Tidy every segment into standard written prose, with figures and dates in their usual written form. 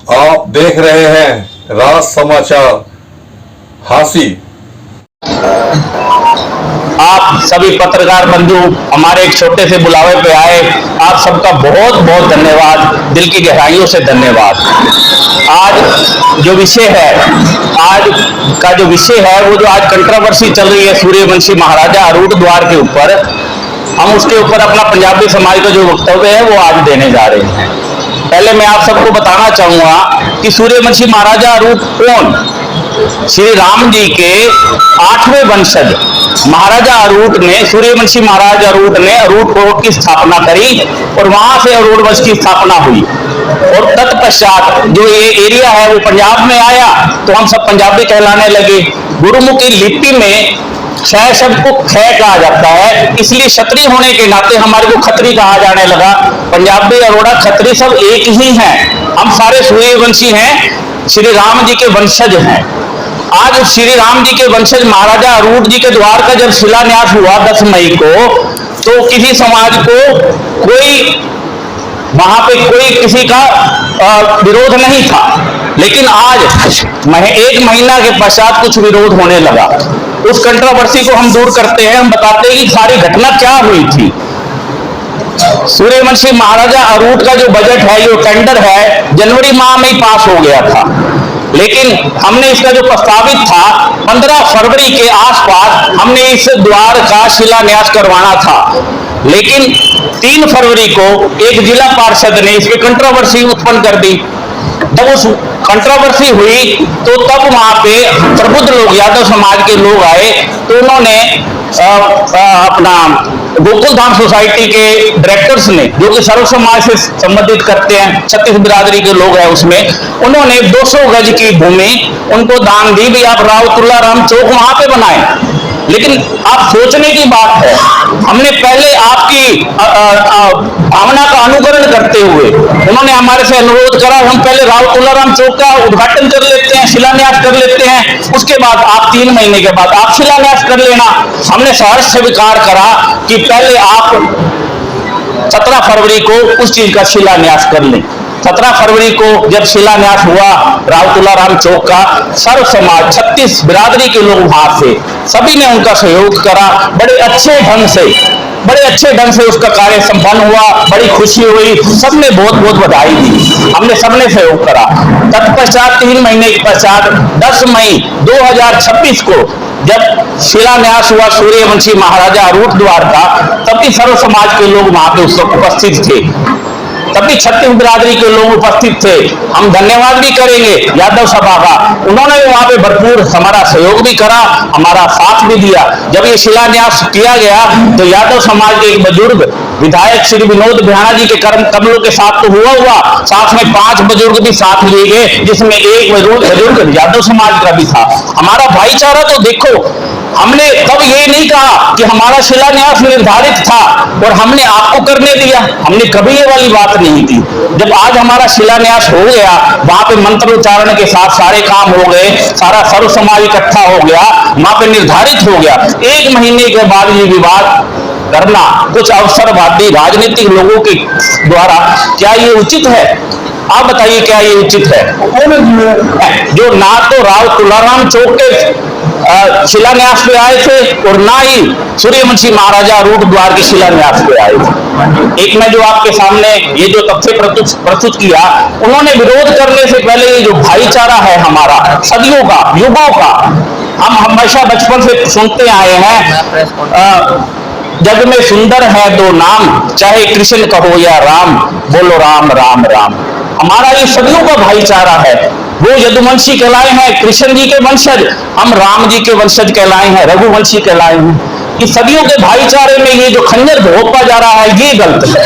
आप देख रहे हैं राज समाचार हासी। आप सभी पत्रकार बंधु हमारे एक छोटे से बुलावे पे आए, आप सबका बहुत बहुत धन्यवाद, दिल की गहराइयों से धन्यवाद। आज जो विषय है, वो जो आज कंट्रोवर्सी चल रही है सूर्यवंशी महाराजा अरूट द्वार के ऊपर, हम उसके ऊपर अपना पंजाबी समाज का जो वक्तव्य है वो आज देने जा रहे हैं। पहले मैं आप सबको बताना चाहूंगा कि सूर्यवंशी महाराजा अरूट कौन? श्री राम जी के 8वें वंशज महाराजा अरूट ने, सूर्यवंशी महाराजा अरूट ने अरूट कोट की स्थापना करी और वहां से अरूट वंश की स्थापना हुई। और तत्पश्चात जो ये एरिया है वो पंजाब में आया तो हम सब पंजाबी कहलाने लगे। गुरुमुखी लिपि में क्षय शब्द को क्षय कहा जाता है, इसलिए क्षत्रिय होने के नाते हमारे को खत्री कहा जाने लगा। पंजाबी अरोड़ा खत्री सब एक ही हैं, हम सारे सूर्यवंशी हैं, श्री राम जी के वंशज हैं। आज श्री राम जी के वंशज महाराजा अरूट जी के द्वार का जब शिलान्यास हुआ 10 मई को, तो किसी समाज को वहां पे कोई किसी का विरोध नहीं था, लेकिन आज 1 महीना के पश्चात कुछ विरोध होने लगा। उस कंट्रोवर्सी को हम दूर करते हैं, हम बताते हैं कि सारी घटना क्या हुई थी। सूर्यवंशी महाराजा अरूट का जो बजट है, जो टेंडर है, जनवरी माह में ही पास हो गया था, लेकिन हमने इसका जो प्रस्तावित था 15 फरवरी के आसपास हमने इस द्वार का शिलान्यास करवाना था। लेकिन 3 फरवरी को एक जिला पार्षद ने इस पर कंट्रोवर्सी उत्पन्न कर दी। जब उस कंट्रोवर्सी हुई तो तब वहां पे प्रबुद्ध लोग, यादव समाज के लोग आए, तो उन्होंने अपना गोकुल धाम सोसाइटी के डायरेक्टर्स ने, जो कि सर्व समाज से संबंधित करते हैं, 36 बिरादरी के लोग हैं उसमें, उन्होंने 200 गज की भूमि उनको दान दी भी, आप राव तुलाराम चौक वहां पे बनाए। लेकिन आप सोचने की बात है, हमने पहले आपकी भावना का अनुकरण करते हुए उन्होंने हमारे से अनुरोध करा, हम पहले राव तुलाराम चौक का उद्घाटन कर लेते हैं, शिलान्यास कर लेते हैं, उसके बाद आप 3 महीने के बाद आप शिलान्यास कर लेना। हमने सहर्ष स्वीकार करा कि पहले आप 17 फरवरी को उस चीज का शिलान्यास कर लें। 17 फरवरी को जब शिलान्यास हुआ राव तुलाराम चौक का, सर्व समाज 36 बिरादरी के लोग वहां थे, सभी ने उनका सहयोग करा। बड़े अच्छे ढंग से उसका कार्य संपन्न हुआ, बड़ी खुशी हुई, सबने बहुत बहुत बधाई दी, हमने सबने सहयोग करा। तत्पश्चात 3 महीने के पश्चात 10 मई 2026 को जब शिलान्यास हुआ सूर्यवंशी महाराजा अरूट द्वार का, तभी सर्व समाज के लोग वहां पे उस वक्त उपस्थित थे, तभी 36 बिरादरी के लोग उपस्थित थे। हम धन्यवाद भी करेंगे यादव सभा का, उन्होंने वहां पे भरपूर हमारा सहयोग भी करा, हमारा साथ भी दिया। जब ये शिलान्यास किया गया तो यादव समाज के एक बुजुर्ग विधायक श्री विनोद बिहाना जी के कर्म कमलों के साथ तो हुआ, साथ में 5 बुजुर्ग भी साथ लिए गए, जिसमें एक बुजुर्ग यादव समाज का भी था। हमारा भाईचारा तो देखो, हमने तब ये नहीं कहा कि हमारा शिलान्यास निर्धारित था और हमने आपको करने दिया, हमने कभी ये वाली बात नहीं की। जब आज हमारा शिलान्यास हो गया, वहां पे मंत्र उच्चारण के साथ सारे काम हो गए, सारा सर्व समाज इकट्ठा हो गया, वहां पे निर्धारित हो गया। 1 महीने के बाद ये विवाद करना कुछ अवसरवादी राजनीतिक लोगों के द्वारा, क्या ये उचित है? आप बताइए, क्या ये उचित है? जो ना तो राव तुलाराम चौक के शिलान्यास पे आए थे और ना ही सूर्यवंशी महाराजा अरूट द्वार के शिलान्यास पे आए थे। एक मैं जो आपके सामने ये जो तथ्य प्रस्तुत किया, उन्होंने विरोध करने से पहले ये जो भाईचारा है हमारा सदियों का, युगों का, हम हमेशा बचपन से सुनते आए हैं, जग में सुंदर है 2 नाम, चाहे कृष्ण कहो या राम, बोलो राम राम राम। हमारा ये सदियों का भाईचारा है। वो यदुवंशी कहलाए हैं, कृष्ण जी के वंशज, हम राम जी के वंशज कहलाए हैं, रघुवंशी कहलाए हैं। इस सदियों के भाईचारे में ये जो खंजर भोंका जा रहा है, ये गलत है।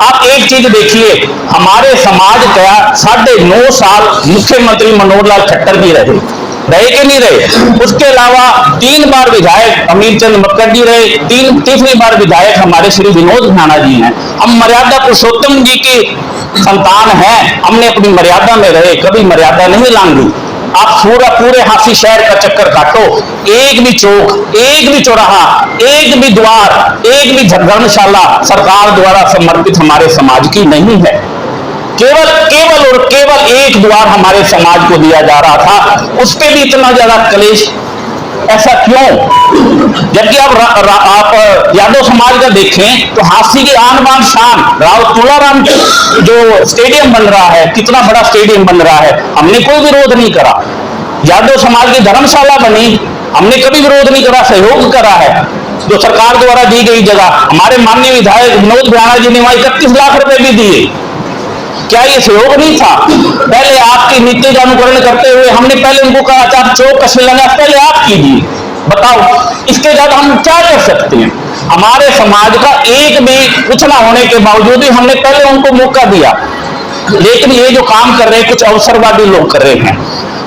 आप एक चीज देखिए, हमारे समाज का 9.5 साल मुख्यमंत्री मनोहर लाल खट्टर जी रहे कि नहीं रहे? उसके अलावा 3 बार विधायक अमीर चंद मक्कर जी रहे, तीसरी बार विधायक हमारे श्री विनोद बिहाना जी हैं। हम मर्यादा पुरुषोत्तम जी की संतान हैं, हमने अपनी मर्यादा में रहे, कभी मर्यादा नहीं लांघी। आप पूरे हांसी शहर का चक्कर काटो, एक भी चौक, एक भी चौराहा, एक भी द्वार, एक भी धर्मशाला सरकार द्वारा समर्पित हमारे समाज की नहीं है। केवल और केवल एक द्वार हमारे समाज को दिया जा रहा था, उस पे भी इतना ज्यादा क्लेश, ऐसा क्यों? जबकि आप यादव समाज का देखें तो हाथी की आन बान शान राव तुलाराम जो स्टेडियम बन रहा है, कितना बड़ा स्टेडियम बन रहा है, हमने कोई विरोध नहीं करा। यादव समाज की धर्मशाला बनी, हमने कभी विरोध नहीं करा, सहयोग करा है। जो सरकार द्वारा दी गई जगह, हमारे माननीय विधायक विनोद भ्याणा जी ने वहां 31 लाख रुपए भी दिए। क्या ये सहयोग नहीं था? पहले आपकी नीति का अनुकरण करते हुए हमने पहले उनको कहा था आप चौक का शिलान्यास पहले आप कीजिए। बताओ, इसके बाद हम क्या कर सकते हैं? हमारे समाज का एक भी कुछ ना होने के बावजूद भी हमने पहले उनको मौका दिया। लेकिन ये जो काम कर रहे हैं कुछ अवसरवादी लोग कर रहे हैं।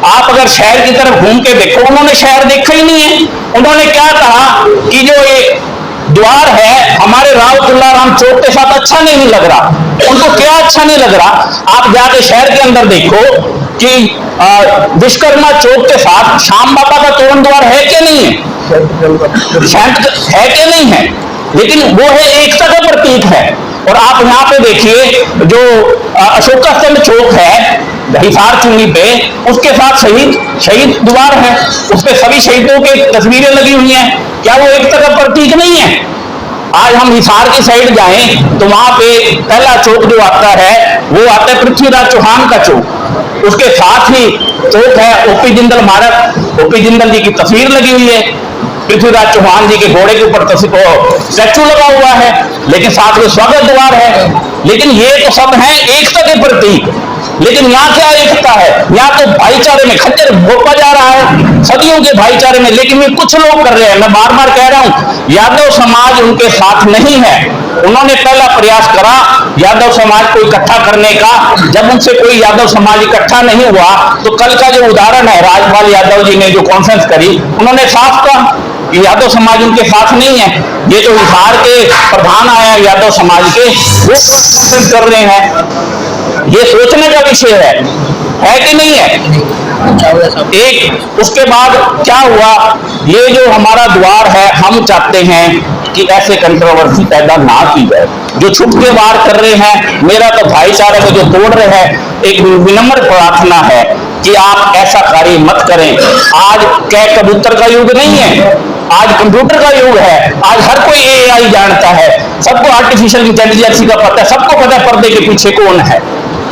आप अगर शहर की तरफ घूम के देखो, उन्होंने शहर देखा ही नहीं है। उन्होंने क्या कहा कि जो ये द्वार है हमारे राव तुलाराम चौक के साथ अच्छा नहीं लग रहा। उनको क्या अच्छा नहीं लग रहा? आप जाके शहर के अंदर देखो कि विश्वकर्मा चौक के साथ श्याम बाबा का तोरण द्वार है कि नहीं है? है कि नहीं है? लेकिन वो है एकता का प्रतीक है। और आप यहाँ पे देखिए जो अशोका स्तंभ चौक है हिसार चुन्नी पे, उसके साथ शहीद द्वार है, उस पे सभी शहीदों की तस्वीरें लगी हुई हैं। क्या वो एकता का प्रतीक नहीं है? आज हम हिसार की साइड जाएं तो वहां पे पहला चौक जो आता है वो आता है पृथ्वीराज चौहान का चौक। उसके साथ ही चौक है ओपी जिंदल स्मारक, ओपी जिंदल जी की तस्वीर लगी हुई है, पृथ्वीराज चौहान जी के घोड़े के ऊपर स्टैचू लगा हुआ है, लेकिन साथ में स्वागत द्वार है। लेकिन ये तो सब है एकता के प्रतीक। लेकिन यहाँ क्या एकता है? यहाँ तो भाईचारे में खच्चर भोपा जा रहा है, सदियों के भाईचारे में। लेकिन ये कुछ लोग कर रहे हैं, मैं बार बार कह रहा हूं, यादव समाज उनके साथ नहीं है। उन्होंने पहला प्रयास करा यादव समाज को इकट्ठा करने का। जब उनसे कोई यादव समाज इकट्ठा नहीं हुआ तो कल का जो उदाहरण है, राजपाल यादव जी ने जो कॉन्फ्रेंस करी, उन्होंने साफ कहा यादव समाज उनके साथ नहीं है। ये जो हिसार के प्रधान आए हैं यादव समाज के, वो कॉन्फ्रेंस कर रहे हैं। ये सोचने का विषय है कि नहीं है? एक उसके बाद क्या हुआ, ये जो हमारा द्वार है, हम चाहते हैं कि ऐसे कंट्रोवर्सी पैदा ना की जाए। जो छुप के वार कर रहे हैं, मेरा तो भाईचारे को जो तोड़ रहे हैं, एक विनम्र प्रार्थना है कि आप ऐसा कार्य मत करें। आज क्या कबूतर का युग नहीं है, आज कंप्यूटर का युग है। आज हर कोई एआई जानता है, सबको आर्टिफिशियल इंटेलिजेंस का पता है, सबको पता है पर्दे के पीछे कौन है।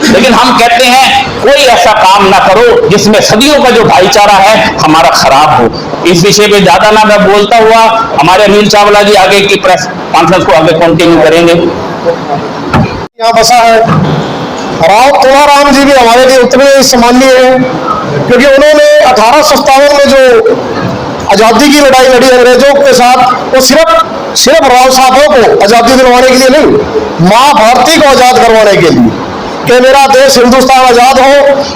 लेकिन हम कहते हैं कोई ऐसा काम ना करो जिसमें सदियों का जो भाईचारा है हमारा खराब हो। इस विषय पे ज्यादा ना मैं बोलता हुआ हमारे अनिल चावला जी आगे की प्रेस कॉन्फ्रेंस को आगे कंटिन्यू करेंगे। यहाँ बसा है राव तुलाराम जी भी हमारे लिए उतने ही सम्मानीय है, क्योंकि उन्होंने 1857 में जो आजादी की लड़ाई लड़ी अंग्रेजों के साथ, वो सिर्फ राव साहबों को आजादी दिलवाने के लिए नहीं, माँ भारती को आजाद करवाने के लिए, कि मेरा देश हिंदुस्तान आजाद हो,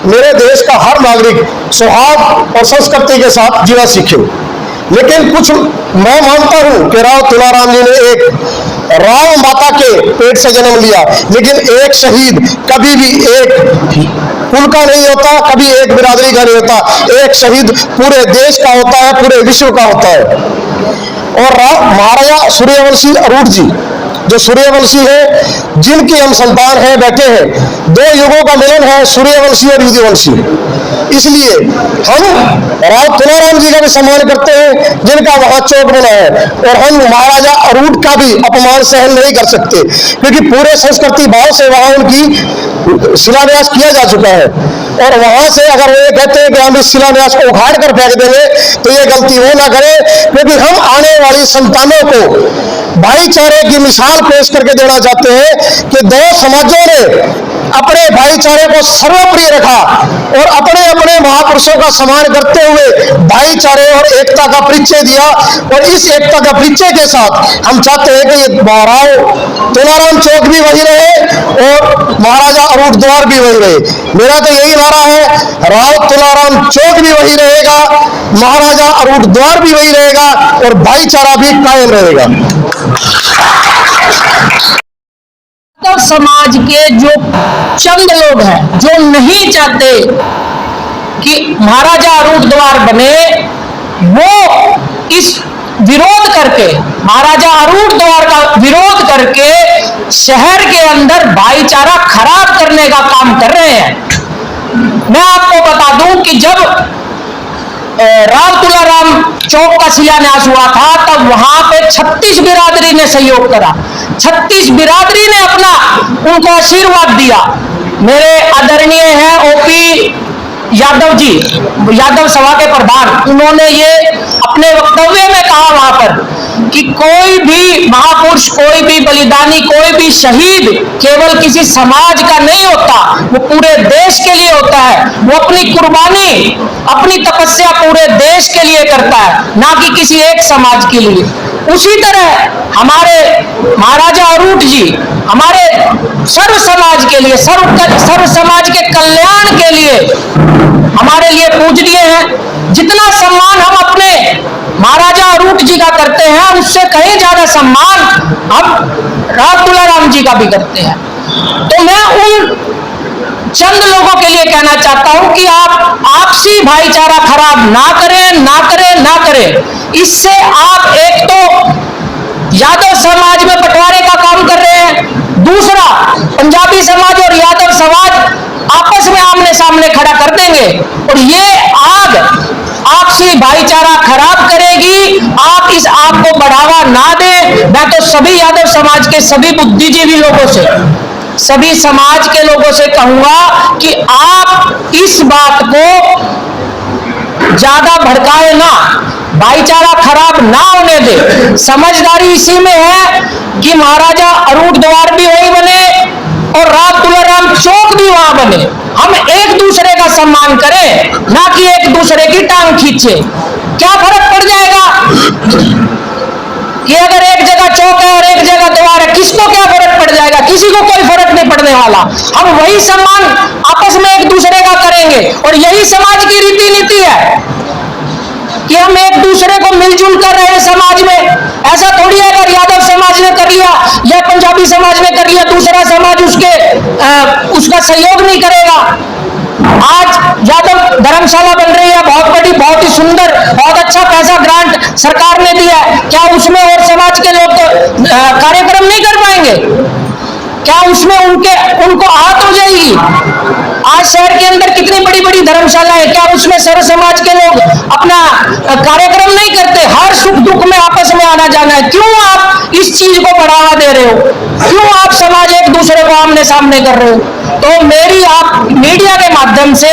मेरे देश का हर नागरिक सौहार्द और संस्कृति के साथ जीना सीखे। लेकिन कुछ मैं मानता हूं कि राव तुलाराम जी ने एक राव माता के पेट से जन्म लिया, लेकिन एक शहीद कभी भी एक कुल का नहीं होता, कभी एक बिरादरी का नहीं होता। एक शहीद पूरे देश का होता है, पूरे विश्व का होता है। और महाराजा सूर्यवंशी अरूढ़ जी जो सूर्यवंशी है, जिनकी हम संतान है, बैठे हैं, दो युगों का मिलन है, सूर्यवंशी और युधिवंशी। इसलिए हम राव तुलाराम जी का भी सम्मान करते हैं, जिनका वहां चौक बना है। और हम महाराजा अरूढ़ का भी अपमान सहन नहीं कर सकते, क्योंकि पूरे संस्कृति भाव से वहां उनकी शिलान्यास किया जा चुका है। और वहां से अगर वो ये कहते हैं कि हम इस शिलान्यास को उखाड़ कर फेंक देंगे, तो ये गलती वो ना करें, क्योंकि हम आने वाली संतानों को भाईचारे की मिसाल पेश करके देना चाहते हैं कि दो समाजों ने अपने भाईचारे को सर्वोपरि रखा और अपने अपने महापुरुषों का सम्मान करते हुए भाईचारे और एकता का परिचय दिया। और इस एकता का परिचय के साथ हम चाहते हैं कि ये राव तुलाराम चौक भी वही रहे और महाराजा अरूढ़ द्वार भी वही रहे। मेरा तो यही नारा है, राव तुलाराम चौक भी वही रहेगा, महाराजा अरूढ़ द्वार भी वही रहेगा और भाईचारा भी कायम रहेगा। यादव समाज के जो चंद लोग हैं जो नहीं चाहते कि महाराजा अरूढ़ द्वार बने, वो इस विरोध करके, महाराजा अरूढ़ द्वार का विरोध करके शहर के अंदर भाईचारा खराब करने का काम कर रहे हैं। मैं आपको बता दूं कि जब राव तुलाराम चौक का शिलान्यास हुआ था तब वहां पे 36 बिरादरी ने सहयोग करा, 36 बिरादरी ने अपना उनको आशीर्वाद दिया। मेरे आदरणीय हैं ओपी यादव जी, यादव सभा के प्रधान, उन्होंने ये अपने वक्तव्य में कहा वहां पर कि कोई भी महापुरुष, कोई भी बलिदानी, कोई भी शहीद केवल किसी समाज का नहीं होता, वो पूरे देश के लिए होता है। वो अपनी कुर्बानी, अपनी तपस्या पूरे देश के लिए करता है, ना कि किसी एक समाज के लिए। उसी तरह हमारे महाराजा अरूट जी हमारे सर्व समाज के लिए, सर्व समाज के कल्याण के लिए हमारे लिए पूजनीय हैं। जितना सम्मान हम अपने महाराजा अरूट जी का करते हैं, उससे कहीं ज्यादा सम्मान हम राव तुलाराम जी का भी करते हैं। तो मैं उन चंद लोगों के लिए कहना चाहता हूं कि आप आपसी भाईचारा खराब ना करें, ना करें, ना करें। इससे आप एक तो यादव समाज में बंटवारे का काम कर रहे हैं, दूसरा पंजाबी समाज और यादव समाज आपस में आमने सामने खड़ा कर देंगे और ये आग आपसी भाईचारा खराब करेगी। आप इस आग को बढ़ावा ना दें। मैं तो सभी यादव समाज के सभी बुद्धिजीवी लोगों से, सभी समाज के लोगों से कहूंगा कि आप इस बात को ज्यादा भड़काए ना, भाईचारा खराब ना होने दे। समझदारी इसी में है कि महाराजा अरूट द्वार भी वही बने और राव तुलाराम चौक भी वहां बने। हम एक दूसरे का सम्मान करें, ना कि एक दूसरे की टांग खींचे। क्या फर्क पड़ जाएगा कि अगर एक जगह चौक है और एक जगह द्वार है, किसको क्या फर्क पड़ जाएगा? किसी को कोई फर्क नहीं पड़ने वाला। हम वही सम्मान आपस में एक दूसरे का करेंगे और यही समाज की रीति नीति है कि हम एक दूसरे को मिलजुल कर रहे हैं समाज में। ऐसा थोड़ी है अगर यादव समाज ने कर लिया या पंजाबी समाज ने कर लिया, दूसरा समाज उसका सहयोग नहीं करेगा। आज यादव धर्मशाला बन रही है, बहुत बड़ी, बहुत ही सुंदर, बहुत अच्छा पैसा ग्रांट सरकार ने दिया है। क्या उसमें और समाज के लोग कार्यक्रम नहीं कर पाएंगे? क्या उसमें उनको आहत हो जाएगी? आज शहर के अंदर कितनी बड़ी बड़ी धर्मशाला है, क्या उसमें सर्व समाज के लोग अपना कार्यक्रम नहीं करते? हर सुख दुख में आपस में आना जाना है। क्यों आप इस चीज को बढ़ावा दे रहे हो? क्यों आप समाज एक दूसरे को आमने सामने कर रहे हो? तो मेरी आप मीडिया के माध्यम से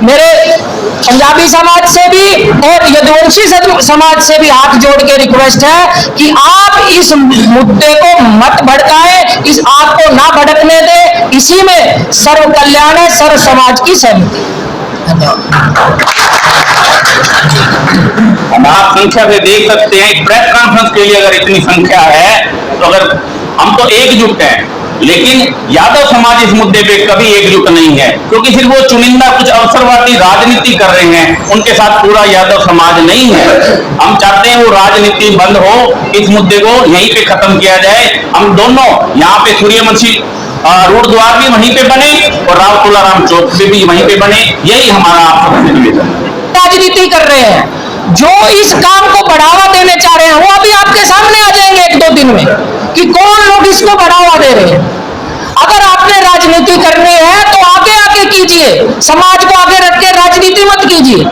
मेरे पंजाबी समाज से भी और यदुवंशी समाज से भी हाथ जोड़ के रिक्वेस्ट है कि आप इस मुद्दे को मत भड़काएं, इस आग को ना भड़कने दे। इसी में सर्व कल्याण है, सर्व समाज की सहमति। हम आप संख्या से देख सकते हैं, प्रेस कॉन्फ्रेंस के लिए अगर इतनी संख्या है तो अगर हम तो एकजुट हैं, लेकिन यादव समाज इस मुद्दे पे कभी एकजुट नहीं है, क्योंकि सिर्फ वो चुनिंदा कुछ अवसरवादी राजनीति कर रहे हैं, उनके साथ पूरा यादव समाज नहीं है। हम चाहते हैं वो राजनीति बंद हो, इस मुद्दे को यहीं पे खत्म किया जाए। हम दोनों यहाँ पे सूर्यवंशी रोड द्वार भी वहीं पे बने और राव तुलाराम चौक पे भी वहीं पे बने, यही हमारा आप सबसे निवेदन है। राजनीति कर रहे हैं, जो इस काम को बढ़ावा देने चाह रहे हैं वो अभी आपके सामने आ जाएंगे 1-2 दिन में कि कौन लोग इसको बढ़ावा दे रहे हैं। अगर आपने राजनीति करनी है तो आगे आके कीजिए, समाज को आगे रख के राजनीति मत कीजिए।